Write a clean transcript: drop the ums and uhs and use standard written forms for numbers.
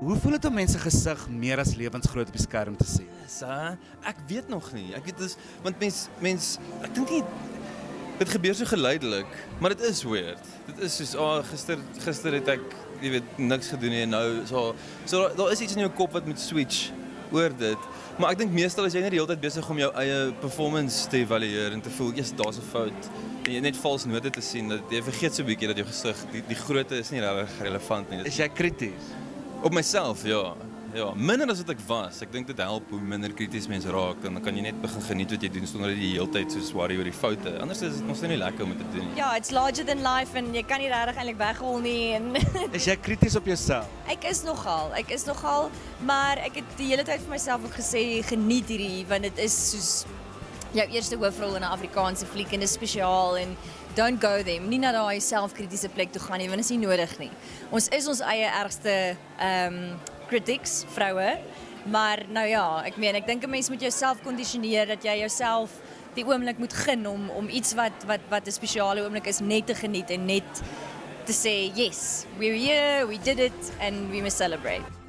Hoe voel dit om mense gesig meer as lewensgroot op die skerm te sien? Ek weet nog nie. Ek weet dis want mens ek dink nie dit gebeur so geleidelik, maar dit is weird. Dit is soos gister het ek jy weet niks gedoen nie en nou so daar is iets in jou kop wat moet switch oor dit. Maar ek dink meestal is jy net die hele tyd besig om jou eie performance te evalueer en te voel, yes, daar's 'n fout. En jy net vals note te sien dat jy vergeet so 'n bietjie dat jou gesig die grootte is nie regtig relevant nie. Is jy krities? Op myself, ja. Ja, minder as wat ek was. Ek dink dit help hoe minder krities mense raak, dan kan jy net begin geniet wat jy doen sonder dat jy die hele tyd so worry oor die foute. Anders is dit mos nie lekker om dit te doen nie. Ja, it's larger than life en jy kan nie regtig eintlik weghol nie en Is jy krities op jouself? ek is nogal, maar ek het die hele tyd vir myself ook gesê geniet hierdie want dit is soos jou eerste hoofrol in 'n Afrikaanse fliek en dit is spesiaal en don't go there. Nie na daai selfkritiese plek toe gaan nie, want dit is nie nodig nie. Ons is ons eie ergste critics, vroue. Maar nou ja, ek dink 'n mens moet jouself kondisioneer dat jy jouself die oomblik moet gun om iets wat 'n spesiale oomblik is net te geniet en net te sê yes, we're here, we did it and we must celebrate.